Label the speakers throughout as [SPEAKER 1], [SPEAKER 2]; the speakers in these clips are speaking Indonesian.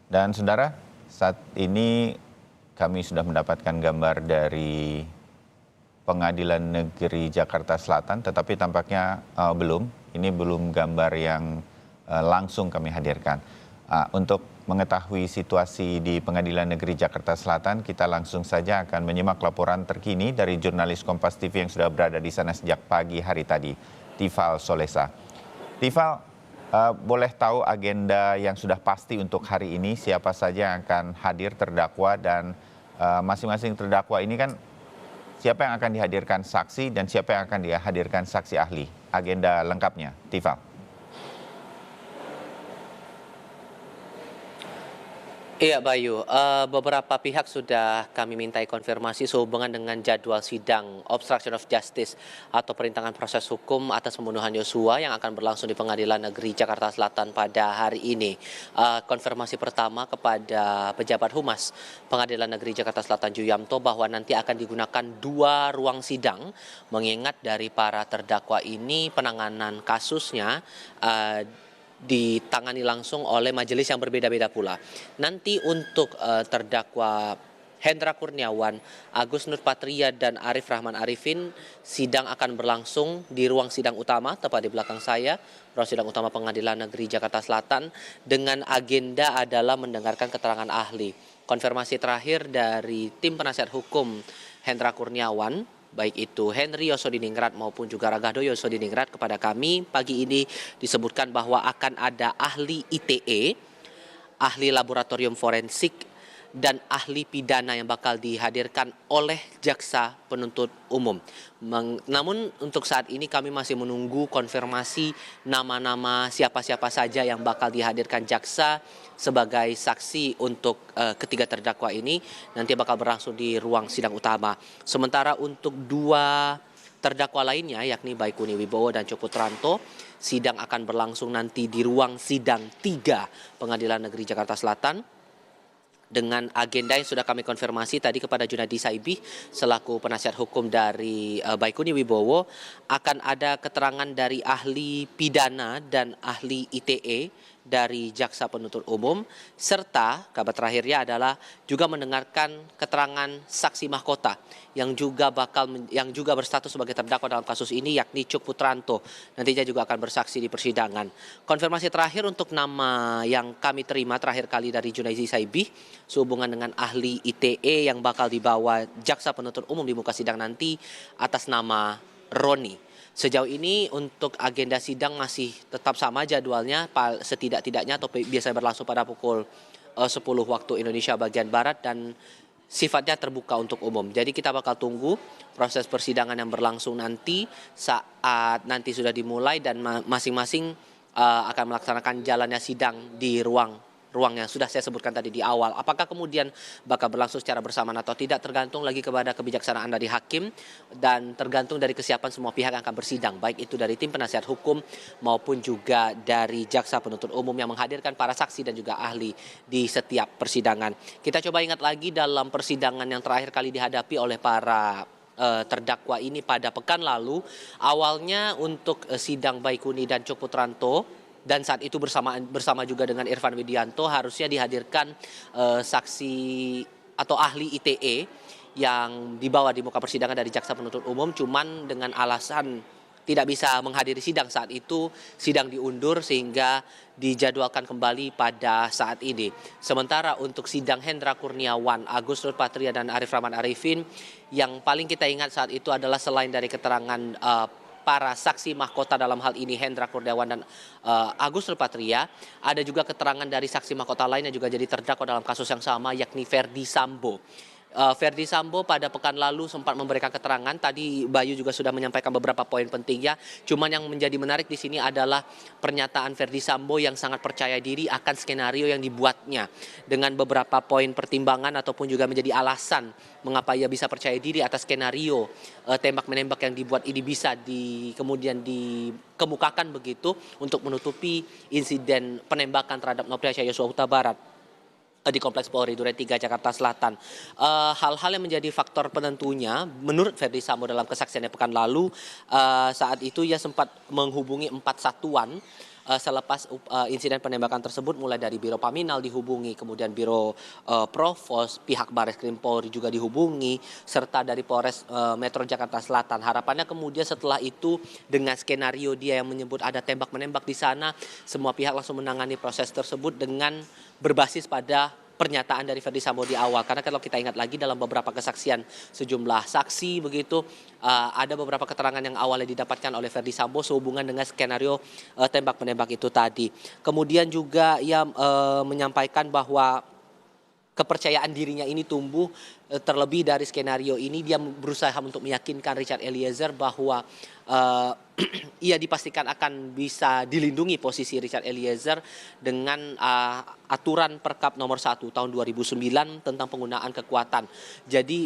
[SPEAKER 1] Dan saudara, saat ini kami sudah mendapatkan gambar dari Pengadilan Negeri Jakarta Selatan, tetapi tampaknya belum. Ini belum gambar yang langsung kami hadirkan. Untuk mengetahui situasi di Pengadilan Negeri Jakarta Selatan, kita langsung saja akan menyimak laporan terkini dari jurnalis Kompas TV yang sudah berada di sana sejak pagi hari tadi, Tifal Solesa. Tifal, boleh tahu agenda yang sudah pasti untuk hari ini, siapa saja yang akan hadir terdakwa dan masing-masing terdakwa ini kan siapa yang akan dihadirkan saksi dan siapa yang akan dihadirkan saksi ahli? Agenda lengkapnya, Tifal.
[SPEAKER 2] Iya Bayu, beberapa pihak sudah kami mintai konfirmasi sehubungan dengan jadwal sidang obstruction of justice atau perintangan proses hukum atas pembunuhan Yosua yang akan berlangsung di Pengadilan Negeri Jakarta Selatan pada hari ini. Konfirmasi pertama kepada pejabat humas Pengadilan Negeri Jakarta Selatan Juyamto bahwa nanti akan digunakan 2 ruang sidang, mengingat dari para terdakwa ini penanganan kasusnya ditangani langsung oleh majelis yang berbeda-beda pula. Nanti untuk terdakwa Hendra Kurniawan, Agus Nurpatria, dan Arif Rahman Arifin, sidang akan berlangsung di ruang sidang utama, tepat di belakang saya, ruang sidang utama Pengadilan Negeri Jakarta Selatan, dengan agenda adalah mendengarkan keterangan ahli. Konfirmasi terakhir dari tim penasihat hukum Hendra Kurniawan, baik itu Henry Yosodiningrat maupun juga Ragado Yosodiningrat, kepada kami pagi ini disebutkan bahwa akan ada ahli ITE, ahli laboratorium forensik, dan ahli pidana yang bakal dihadirkan oleh jaksa penuntut umum. Namun untuk saat ini kami masih menunggu konfirmasi nama-nama siapa-siapa saja yang bakal dihadirkan jaksa sebagai saksi untuk ketiga terdakwa ini, nanti bakal berlangsung di ruang sidang utama. Sementara untuk 2 terdakwa lainnya, yakni Baikuni Wibowo dan Cok Putranto, sidang akan berlangsung nanti di ruang sidang 3 Pengadilan Negeri Jakarta Selatan, dengan agenda yang sudah kami konfirmasi tadi kepada Junadi Saibih selaku penasihat hukum dari Baikuni Wibowo. Akan ada keterangan dari ahli pidana dan ahli ITE dari jaksa penuntut umum, serta kabar terakhirnya adalah juga mendengarkan keterangan saksi mahkota yang juga berstatus sebagai terdakwa dalam kasus ini, yakni Cuk Putranto. Nantinya juga akan bersaksi di persidangan. Konfirmasi terakhir untuk nama yang kami terima terakhir kali dari Junaizi Saibih sehubungan dengan ahli ITE yang bakal dibawa jaksa penuntut umum di muka sidang nanti atas nama Roni. Sejauh ini untuk agenda sidang masih tetap sama jadwalnya, setidak-tidaknya atau biasanya berlangsung pada pukul 10 waktu Indonesia bagian Barat, dan sifatnya terbuka untuk umum. Jadi kita bakal tunggu proses persidangan yang berlangsung nanti saat nanti sudah dimulai dan masing-masing akan melaksanakan jalannya sidang di ruang yang sudah saya sebutkan tadi di awal. Apakah kemudian bakal berlangsung secara bersamaan atau tidak, tergantung lagi kepada kebijaksanaan dari hakim dan tergantung dari kesiapan semua pihak yang akan bersidang, baik itu dari tim penasihat hukum maupun juga dari jaksa penuntut umum yang menghadirkan para saksi dan juga ahli di setiap persidangan. Kita coba ingat lagi dalam persidangan yang terakhir kali dihadapi oleh para terdakwa ini pada pekan lalu. Awalnya untuk sidang Baikuni dan Cok Putranto, dan saat itu bersama juga dengan Irfan Widianto, harusnya dihadirkan saksi atau ahli ITE yang dibawa di muka persidangan dari jaksa penuntut umum, cuman dengan alasan tidak bisa menghadiri sidang saat itu, sidang diundur sehingga dijadwalkan kembali pada saat ini. Sementara untuk sidang Hendra Kurniawan, Agus Nurpatria, dan Arif Rahman Arifin, yang paling kita ingat saat itu adalah selain dari keterangan para saksi mahkota dalam hal ini Hendra Kurniawan dan Agus Nurpatria, ada juga keterangan dari saksi mahkota lain yang juga jadi terdakwa dalam kasus yang sama, yakni Verdi Sambo. Verdi Sambo pada pekan lalu sempat memberikan keterangan. Tadi Bayu juga sudah menyampaikan beberapa poin pentingnya. Cuman yang menjadi menarik di sini adalah pernyataan Verdi Sambo yang sangat percaya diri akan skenario yang dibuatnya, dengan beberapa poin pertimbangan ataupun juga menjadi alasan mengapa ia bisa percaya diri atas skenario tembak menembak yang dibuat ini bisa kemudian dikemukakan begitu untuk menutupi insiden penembakan terhadap Nofriansah Yosua Huta Barat di Kompleks Polri Duren 3 Jakarta Selatan. Hal-hal yang menjadi faktor penentunya menurut Verdi Sambo dalam kesaksiannya pekan lalu, saat itu ia sempat menghubungi 4 satuan selepas insiden penembakan tersebut mulai dari Biro Paminal dihubungi, kemudian Biro Provos, pihak Bareskrim Polri juga dihubungi, serta dari Polres Metro Jakarta Selatan. Harapannya kemudian setelah itu dengan skenario dia yang menyebut ada tembak-menembak di sana, semua pihak langsung menangani proses tersebut dengan berbasis pada pernyataan dari Ferdy Sambo di awal. Karena kalau kita ingat lagi dalam beberapa kesaksian sejumlah saksi begitu, ada beberapa keterangan yang awalnya didapatkan oleh Ferdy Sambo sehubungan dengan skenario tembak-menembak itu tadi. Kemudian juga ia menyampaikan bahwa kepercayaan dirinya ini tumbuh, terlebih dari skenario ini dia berusaha untuk meyakinkan Richard Eliezer bahwa ia dipastikan akan bisa dilindungi posisi Richard Eliezer dengan aturan Perkap nomor 1 tahun 2009 tentang penggunaan kekuatan. Jadi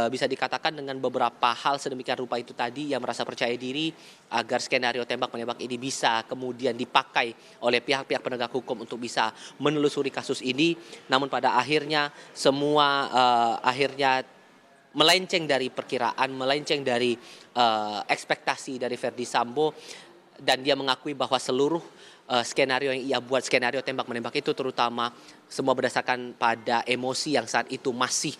[SPEAKER 2] bisa dikatakan dengan beberapa hal sedemikian rupa itu tadi, ia merasa percaya diri agar skenario tembak-menembak ini bisa kemudian dipakai oleh pihak-pihak penegak hukum untuk bisa menelusuri kasus ini. Namun pada akhirnya semua akhirnya melenceng dari perkiraan, melenceng dari ekspektasi dari Ferdy Sambo, dan dia mengakui bahwa seluruh skenario yang ia buat, skenario tembak-menembak itu terutama semua berdasarkan pada emosi yang saat itu masih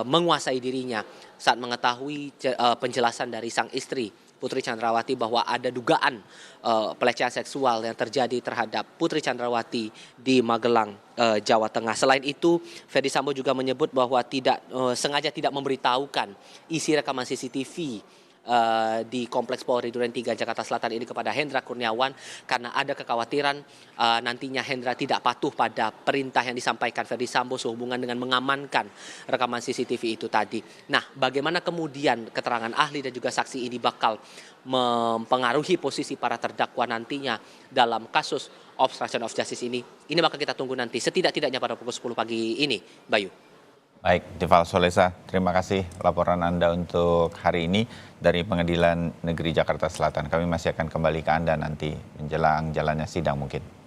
[SPEAKER 2] menguasai dirinya saat mengetahui penjelasan dari sang istri Putri Chandrawati bahwa ada dugaan pelecehan seksual yang terjadi terhadap Putri Chandrawati di Magelang, Jawa Tengah. Selain itu, Ferdy Sambo juga menyebut bahwa sengaja tidak memberitahukan isi rekaman CCTV di Kompleks Polri Duren 3 Jakarta Selatan ini kepada Hendra Kurniawan karena ada kekhawatiran nantinya Hendra tidak patuh pada perintah yang disampaikan Ferdy Sambo sehubungan dengan mengamankan rekaman CCTV itu tadi. Nah, bagaimana kemudian keterangan ahli dan juga saksi ini bakal mempengaruhi posisi para terdakwa nantinya dalam kasus obstruction of justice ini bakal kita tunggu nanti setidak-tidaknya pada pukul 10 pagi ini, Bayu.
[SPEAKER 1] Baik, Tival Solesa, terima kasih laporan Anda untuk hari ini dari Pengadilan Negeri Jakarta Selatan. Kami masih akan kembali ke Anda nanti menjelang jalannya sidang mungkin.